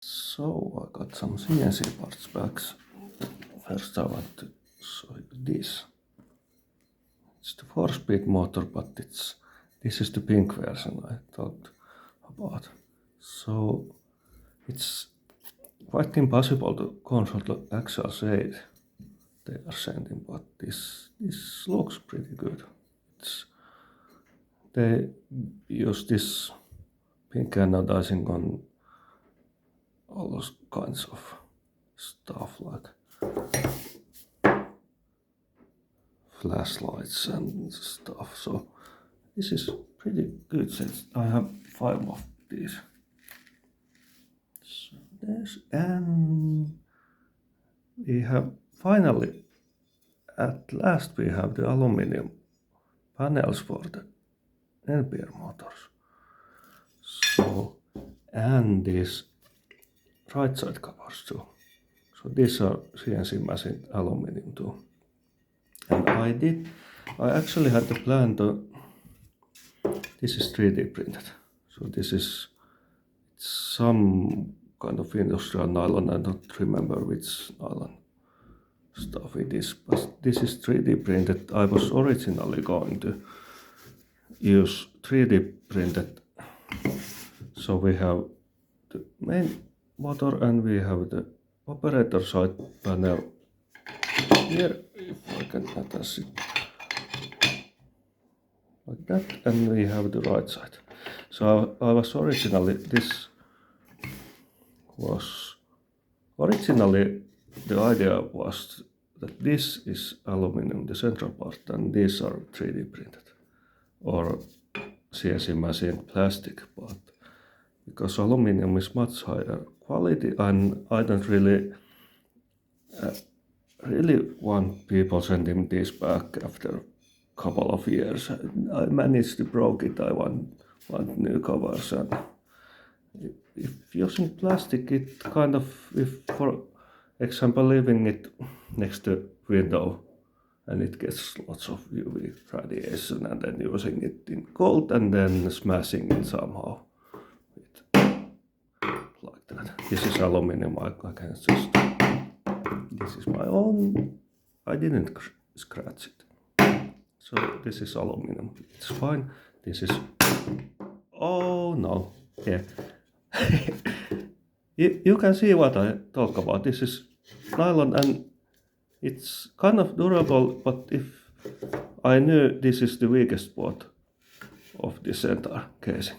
So I got some CNC parts back. First I want to show you this. It's the 4-speed motor, but this is the pink version I talked about. So it's quite impossible to control the actual shade they are sending, but this looks pretty good. They use this pink anodizing on all those kinds of stuff like flashlights and stuff. So this is pretty good since I have 5 of these. So there's, and we have finally, at last, we have the aluminium panels for the NPR motors. So, and these right side covers too. So these are CNC machined aluminium too. And I actually had the plan to, this is 3D printed. So this is some kind of industrial nylon, I don't remember which nylon stuff it is, but this is 3D printed. I was originally going to use 3D printed. So we have the main motor and we have the operator side panel here, if I can attach it like that, and we have the right side. So I was originally, the idea was that this is aluminum, the central part, and these are 3D printed or CNC machined plastic, but because aluminum is much higher quality and I don't really want people sending this back after a couple of years. I managed to broke it, I want new covers, and if using plastic, it kind of, if for example leaving it next to window and it gets lots of UV radiation and then using it in cold and then smashing it somehow like that. This is aluminum, I can just, this is my own, I didn't scratch it. So this is aluminum, it's fine. This is, oh no, yeah. You can see what I talk about. This is nylon and it's kind of durable, but if I knew this is the weakest spot of this entire casing.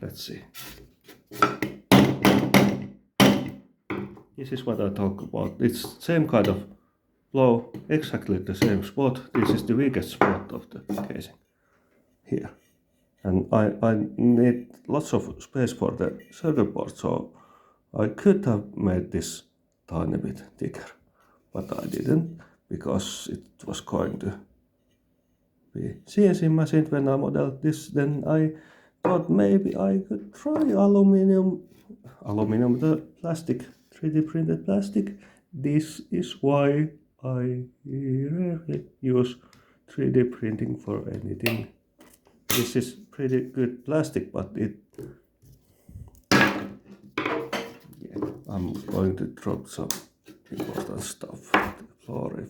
Let's see. This is what I talk about. It's same kind of blow, exactly the same spot. This is the weakest spot of the casing here. And I need lots of space for the circuit board, so I could have made this tiny bit thicker, but I didn't because it was going to be CNC machined when I modeled this. Then I thought maybe I could try aluminum, the plastic, 3D printed plastic. This is why I rarely use 3D printing for anything. This is pretty good plastic, but it, yeah, I'm going to drop some important stuff on the floor if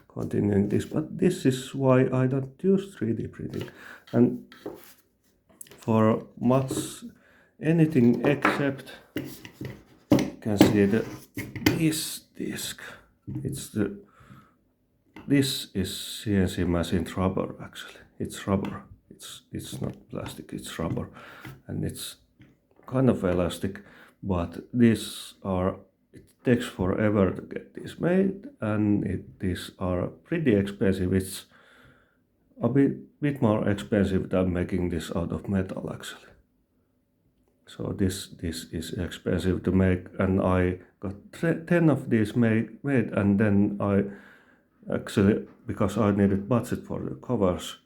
continuing this, but this is why I don't use 3D printing. And for much anything except, you can see this disc, this is CNC machined rubber actually, it's rubber. It's not plastic, it's rubber, and it's kind of elastic, but these are, it takes forever to get these made, and these are pretty expensive. It's a bit more expensive than making this out of metal actually. So this is expensive to make, and I got 10 of these made, and then I actually, because I needed budget for the covers,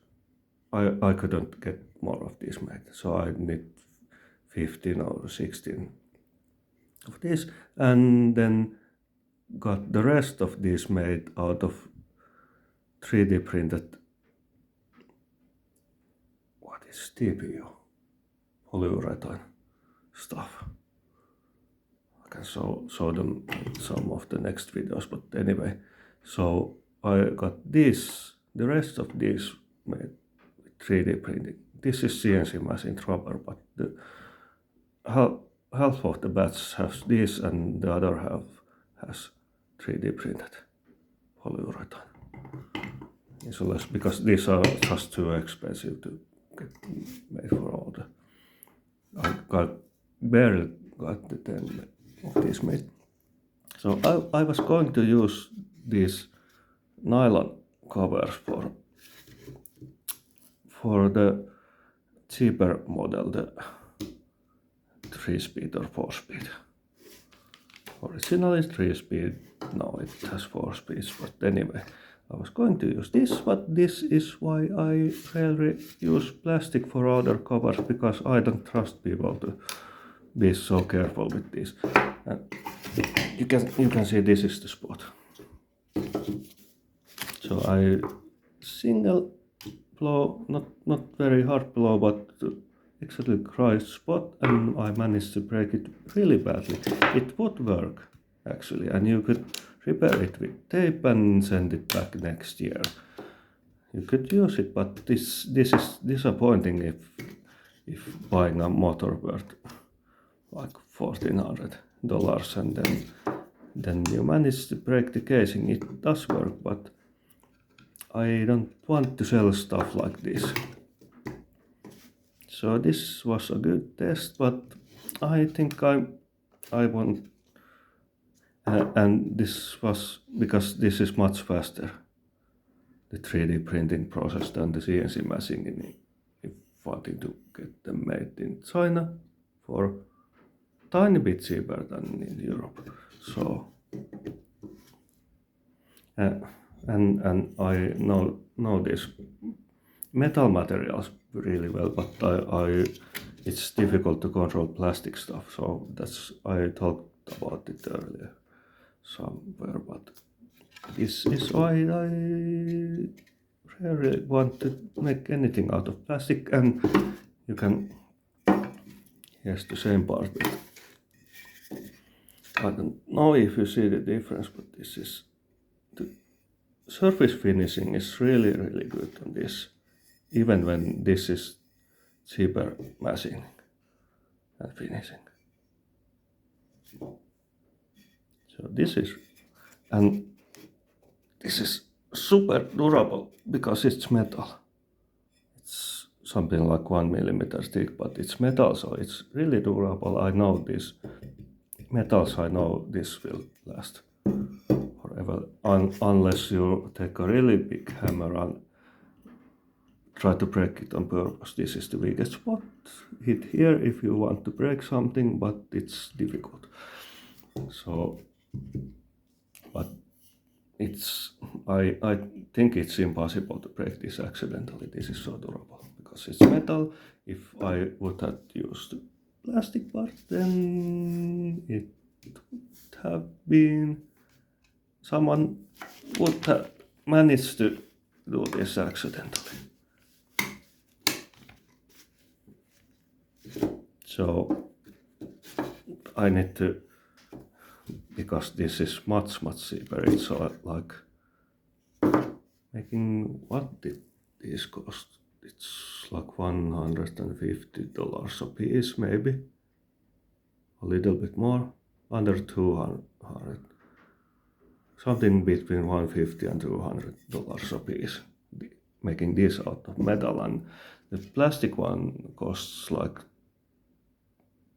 I couldn't get more of these made, so I need 15 or 16 of these, and then got the rest of these made out of 3D printed, what is TPU? Polyurethane. stuff. I can show them in some of the next videos, but anyway, so I got this, the rest of these made with 3D printing. This is CNC machine rubber, but the half of the batch has this and the other half has 3D printed polyurethane. Insulation, because these are just too expensive to get made for all the. I barely got the 10 of these made. So I was going to use these nylon covers for the cheaper model, the 3-speed or 4-speed. Originally 3-speed, now it has 4 speeds, but anyway, I was going to use this, but this is why I rarely use plastic for other covers, because I don't trust people to be so careful with this. And you can see this is the spot. So I single blow, not very hard blow, but exactly right spot, and I managed to break it really badly. It would work actually, and you could repair it with tape and send it back next year. You could use it, but this is disappointing if buying a motor worth like $1,400 and then you manage to break the casing. It does work, but I don't want to sell stuff like this. So this was a good test, but I think I won't. And this was because this is much faster, the 3D printing process, than the CNC machining. If wanting to get them made in China for tiny bit cheaper than in Europe. So and I know this metal materials really well, but it's difficult to control plastic stuff. So that's, I talked about it earlier somewhere, but this is why I rarely want to make anything out of plastic. And you can, here's the same part, but I don't know if you see the difference, but this is the surface finishing is really good on this, even when this is cheaper machining and finishing. So this is super durable because it's metal. It's something like 1 millimeter thick, but it's metal, so it's really durable. I know these metals, I know this will last forever, unless you take a really big hammer and try to break it on purpose. This is the weakest spot. Hit here if you want to break something, but it's difficult. So, but I think it's impossible to break this accidentally. This is so durable because it's metal. If I would have used plastic part, then it would have been, someone would have managed to do this accidentally. So I need to, because this is much cheaper, it's like making, what did this cost? It's like $150 a piece, maybe a little bit more, under 200, something between $150 and $200 a piece, making this out of metal. And the plastic one costs like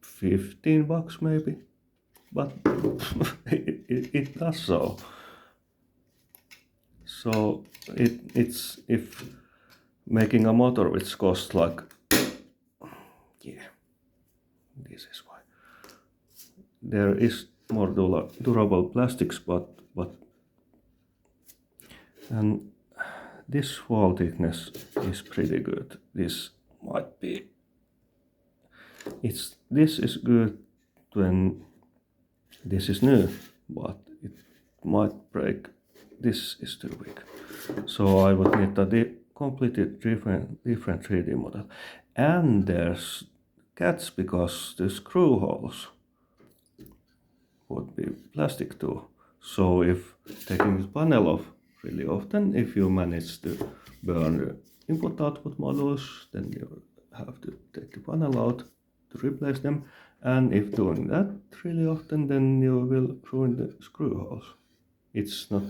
$15 maybe, but it does so. So it's, if making a motor which costs like, yeah, this is why. There is more durable plastics, but and this wall thickness is pretty good. This might be, this is good when this is new, but it might break. This is too weak. So I would need a completely different 3D model. And there's catch because the screw holes would be plastic too. So if taking the panel off really often, if you manage to burn the input-output modules, then you have to take the panel out to replace them. And if doing that really often, then you will ruin the screw holes. It's not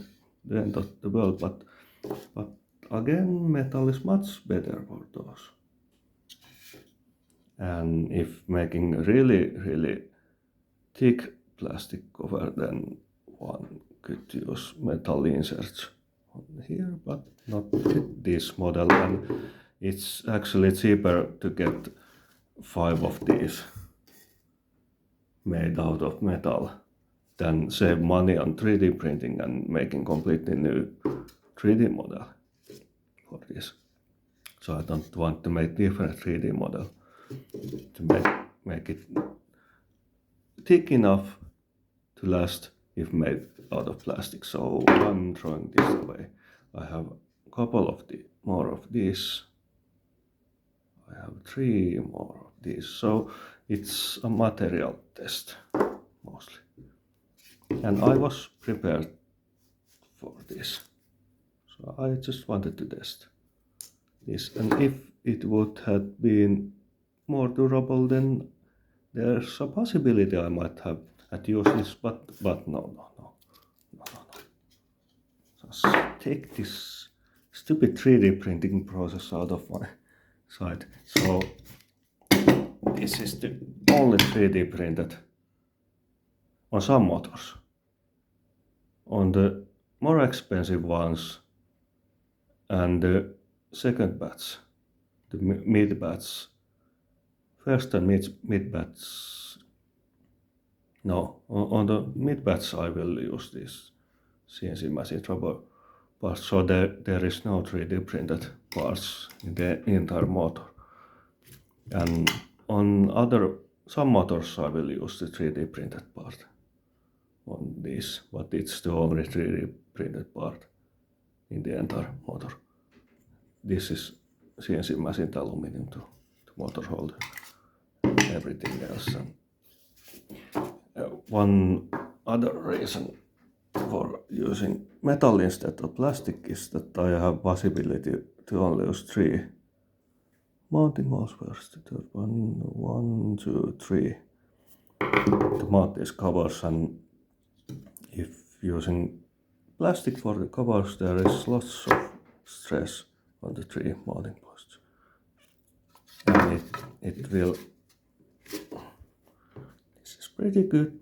the end of the world, but again, metal is much better for those. And if making really thick plastic cover, then one could use metal inserts on here, but not with this model. And it's actually cheaper to get 5 of these made out of metal than save money on 3D printing and making completely new 3D model for this. So I don't want to make different 3D model to make it thick enough to last if made out of plastic. So I'm throwing this away. I have a couple of more of these. I have 3 more of these. So it's a material test mostly. And I was prepared for this. So I just wanted to test this. And if it would have been more durable, then there's a possibility I might have used this, but no. Just take this stupid 3D printing process out of my side. So this is the only 3D printed on some motors. On the more expensive ones and the second batch, the mid batch, first and mid batch, no, on the mid batch I will use this CNC machine rubber parts, so there is no 3D printed parts in the entire motor. And on some motors I will use the 3D printed part on this, but it's the only 3D printed part in the entire motor. This is CNC machined aluminium to motor holder, everything else. And one other reason for using metal instead of plastic is that I have possibility to only use 3 mounting holes first. The third one, 1, 2, 3 to mount these covers. And if using plastic for the covers, there is lots of stress on the 3 mounting posts, and it will. This is pretty good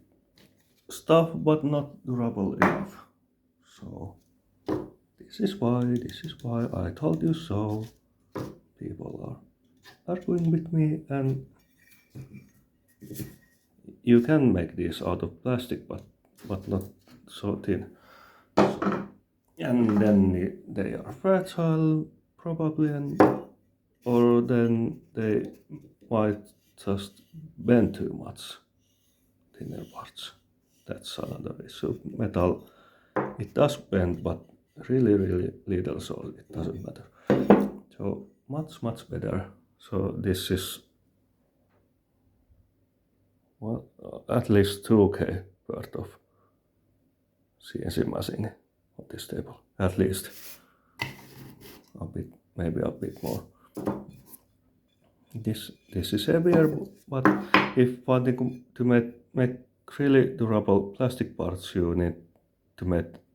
stuff, but not durable enough. So this is why I told you so. People are arguing with me, and you can make these out of plastic, but not so thin. And then they are fragile, probably, or then they might just bend too much, thinner parts. That's another issue. Metal, it does bend, but really little, so it doesn't matter. So much better. So this is, well, at least 2K worth of CNC machining on this table, at least. A bit, maybe a bit more. This is heavier, but if wanting to make really durable plastic parts, you need to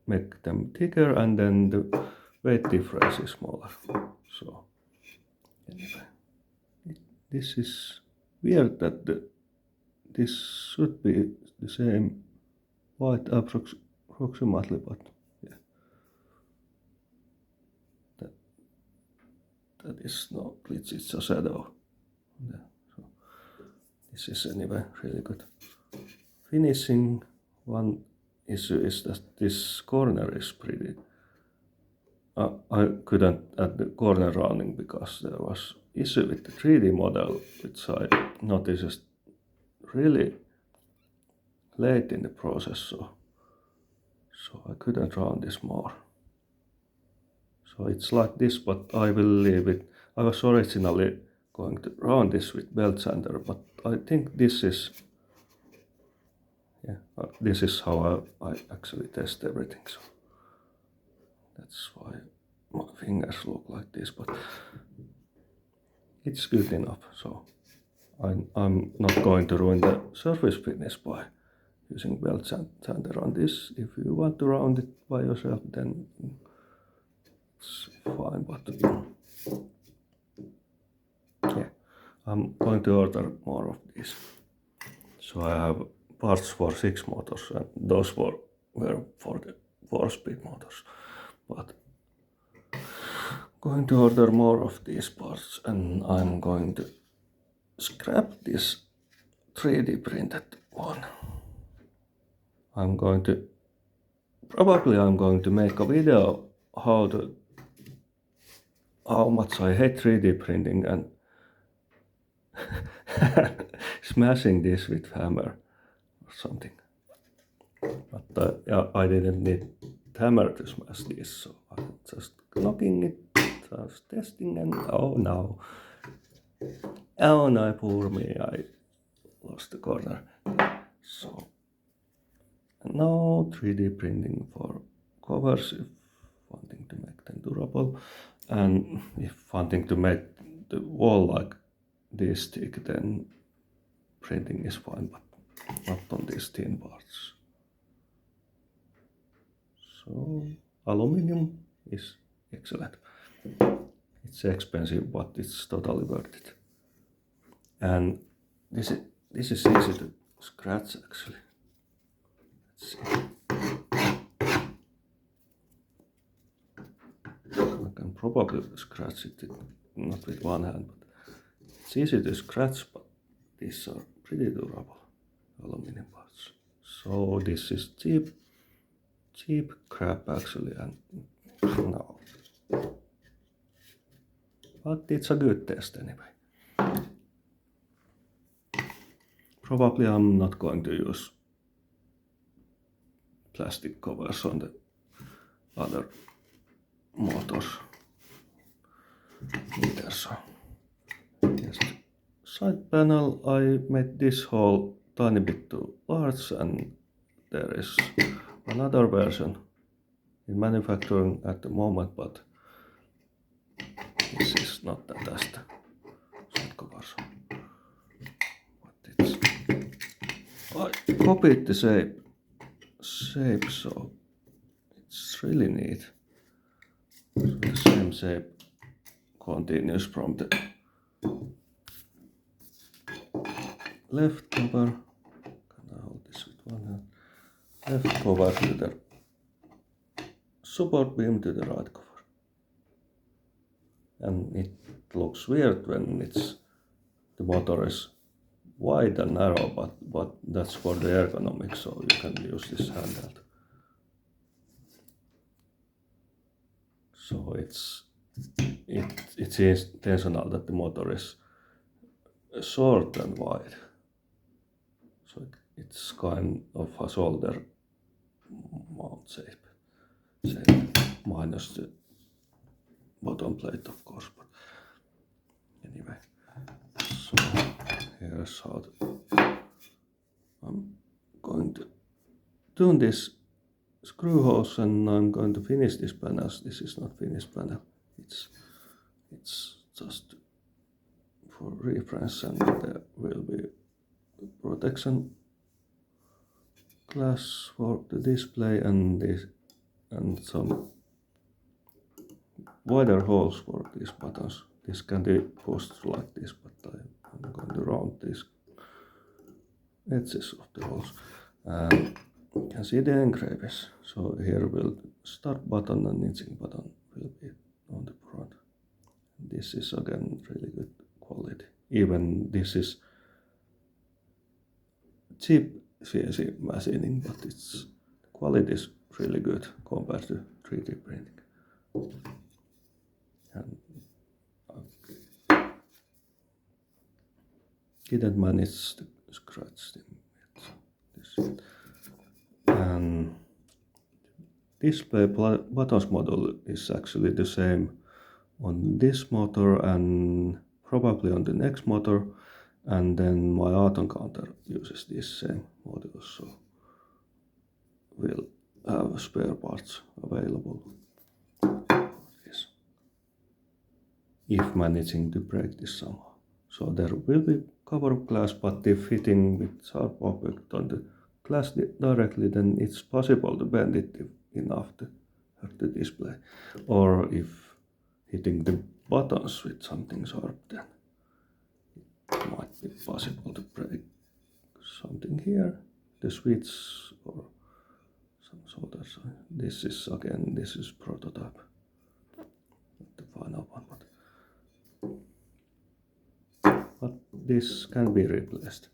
make them thicker, and then the weight difference is smaller. So anyway, this is weird that this should be the same height approximately, but yeah, that is no glitch, it's a shadow. Yeah, so this is anyway really good. Finishing, one issue is that this corner is pretty. I couldn't add the corner rounding because there was issue with the 3D model, which I noticed really late in the process, so I couldn't round this more. So it's like this, but I will leave it. I was originally going to round this with belt sander, but I think this is how I actually test everything. So that's why my fingers look like this, but it's good enough. So I'm not going to ruin the surface finish by using belt sander on this. If you want to round it by yourself, then it's fine, but yeah, I'm going to order more of these. So I have parts for 6 motors, and those were for the 4-speed motors, but going to order more of these parts, and I'm going to scrap this 3D printed one. I'm going to make a video how much I hate 3D printing and smashing this with hammer or something. But I didn't need hammer to smash this, so I'm just knocking it, just testing, and oh no, poor me, I lost the corner. So no 3D printing for covers if wanting to make them durable, and if wanting to make the wall like this thick, then printing is fine, but not on these thin parts. So aluminium is excellent. It's expensive, but it's totally worth it. And this is easy to scratch actually. Let's see. I can probably scratch it not with one hand, but it's easy to scratch, but these are pretty durable aluminum parts. So this is cheap crap actually, and no. But it's a good test anyway. Probably I'm not going to use plastic covers on the other motors either, so yes. Side panel, I made this hole tiny bit too large, and there is another version in manufacturing at the moment, but this is not that as the side covers. But it's, I copied the shape, so it's really neat. So the same shape continues from the left cover. Can I hold this with one hand? Left cover to the support beam to the right cover. And it looks weird when the motor is wide and narrow, but that's for the ergonomics, so you can use this handheld. So it's intentional that the motor is short and wide. So it's kind of a shoulder mount shape minus the bottom plate, of course. But anyway, so here's how I'm going to tune this screw hose, and I'm going to finish this panel. This is not finished panel. It's just for reference, and there will be protection glass for the display and some wider holes for these buttons. This can be pushed like this, but I'm going to round these edges of the holes. You can see the engravings. So here will start button and inching button will be on the front. This is again really good quality. Even this is cheap CNC machining, but its quality is really good compared to 3D printing. And I didn't manage to scratch them yet. And display buttons model is actually the same on this motor and probably on the next motor, and then my atom counter uses these same modules, so we'll have spare parts available for this, if managing to break this somehow. So there will be cover of glass, but if hitting with sharp object on the glass directly, then it's possible to bend it enough to hurt the display. Or if hitting the buttons with something sharp, then it might be possible to break something here, the switch or some sort of. This is prototype, not the final one, but this can be replaced.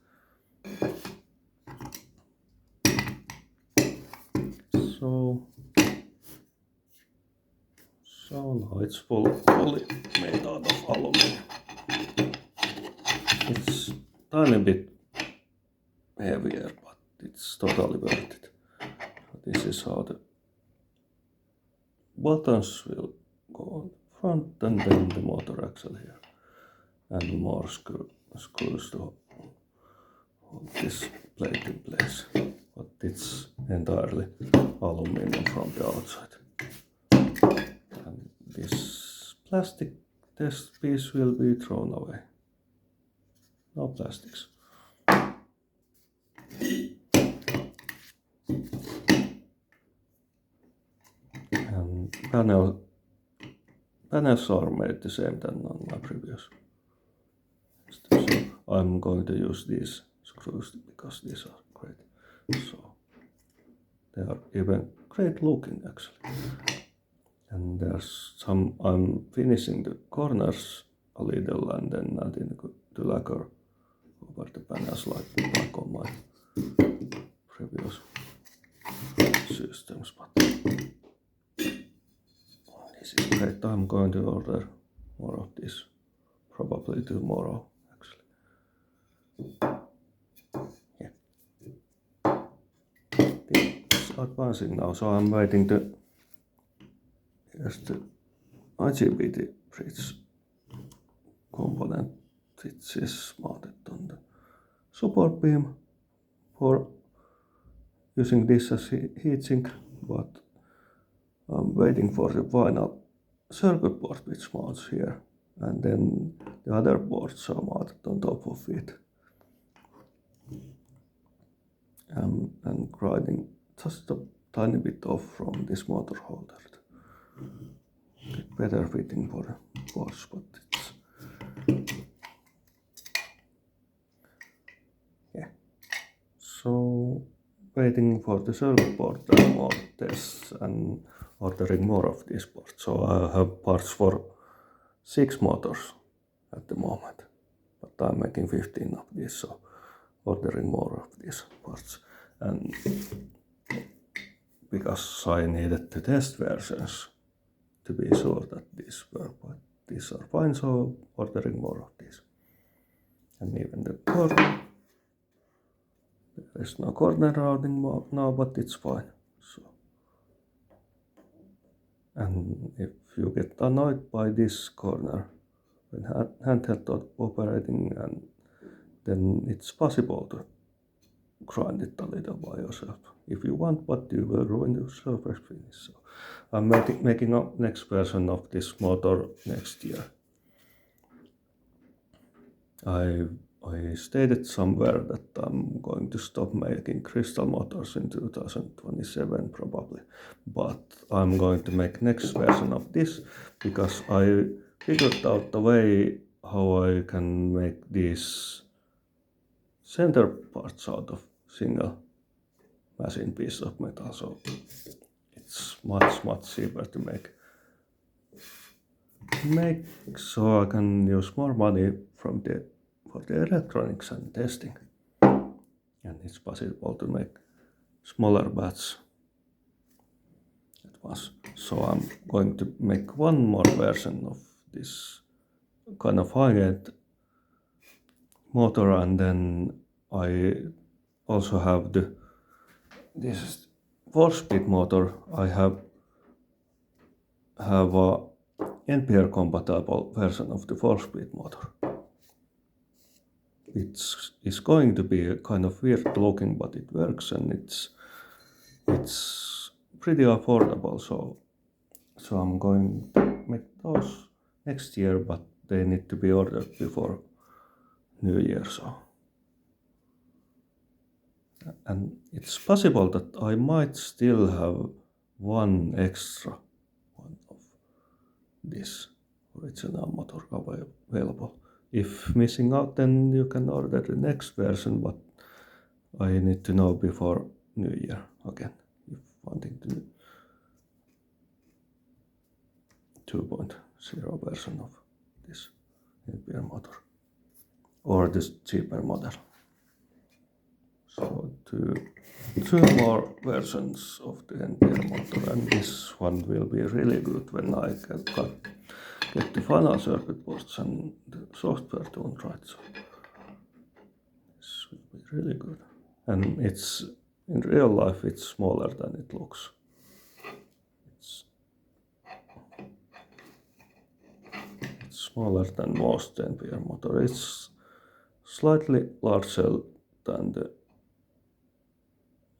So now it's fully made out of aluminium. It's tiny bit heavier, but it's totally worth it. So this is how the buttons will go on the front, and then the motor axle here, and more screws to hold this plate in place. But it's entirely aluminium from the outside. And this plastic test piece will be thrown away. No plastics. And panels are made the same than on my previous. So I'm going to use these screws because these are great. So they are even great looking actually. And there's some, I'm finishing the corners a little and then adding the lacquer over the panels like on my previous systems. But this is great. I'm going to order more of this probably tomorrow actually. Yeah. It's advancing now, so I'm waiting to here's the IGBT bridge component, which is mounted on the support beam for using this as heatsink, but I'm waiting for the final circuit board which mounts here, and then the other boards are mounted on top of it. And grinding just a tiny bit off from this motor holder to get better fitting for the boards, but it's yeah. So waiting for the circuit board and more tests and ordering more of these parts. So I have parts for 6 motors at the moment, but I'm making 15 of these, so ordering more of these parts. And because I needed to test versions to be sure that these are fine, so ordering more of these. And even the corner, there is no corner routing now, but it's fine. So, and if you get annoyed by this corner when handheld operating, and then it's possible to grind it a little by yourself if you want, but you will ruin the surface finish. So I'm making a next version of this motor next year. I stated somewhere that I'm going to stop making crystal motors in 2027 probably, but I'm going to make next version of this because I figured out the way how I can make these center parts out of single machine piece of metal, so it's much cheaper to make so I can use more money for the electronics and testing, and it's possible to make smaller batch at once. So I'm going to make one more version of this kind of high-end motor, and then I also have this 4-speed motor. I have a NPR compatible version of the 4-speed motor. it's going to be a kind of weird looking, but it works, and it's pretty affordable. So I'm going to make those next year, but they need to be ordered before New Year. So, and it's possible that I might still have one extra one of this original motor available. If missing out, then you can order the next version, but I need to know before New Year again if wanting to 2.0 version of this NPR motor or this cheaper model. So two more versions of the NPR motor, and this one will be really good when I get the final circuit boards and the software tuned right. So this will be really good. And it's in real life it's smaller than it looks. It's smaller than most NPR motor. It's slightly larger than the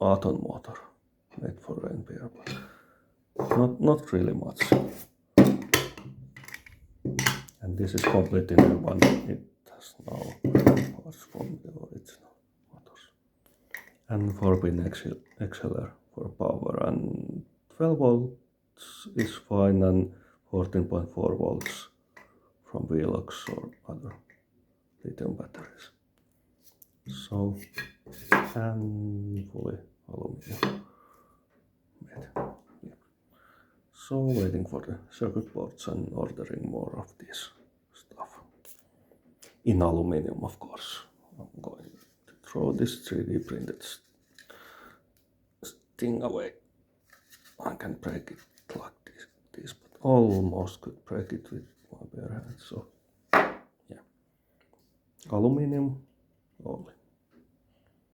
AAND motor made for NPR, but not really much. And this is completely new one. It has no parts from the original motors. And 4-pin XLR for power, and 12 volts is fine, and 14.4 volts from Velox or other lithium batteries. So, and fully aluminium made. Yeah. So waiting for the circuit boards and ordering more of this stuff. In aluminium, of course. I'm going to throw this 3D printed thing away. I can break it like this, but almost could break it with my bare hands. So, yeah. Aluminium only.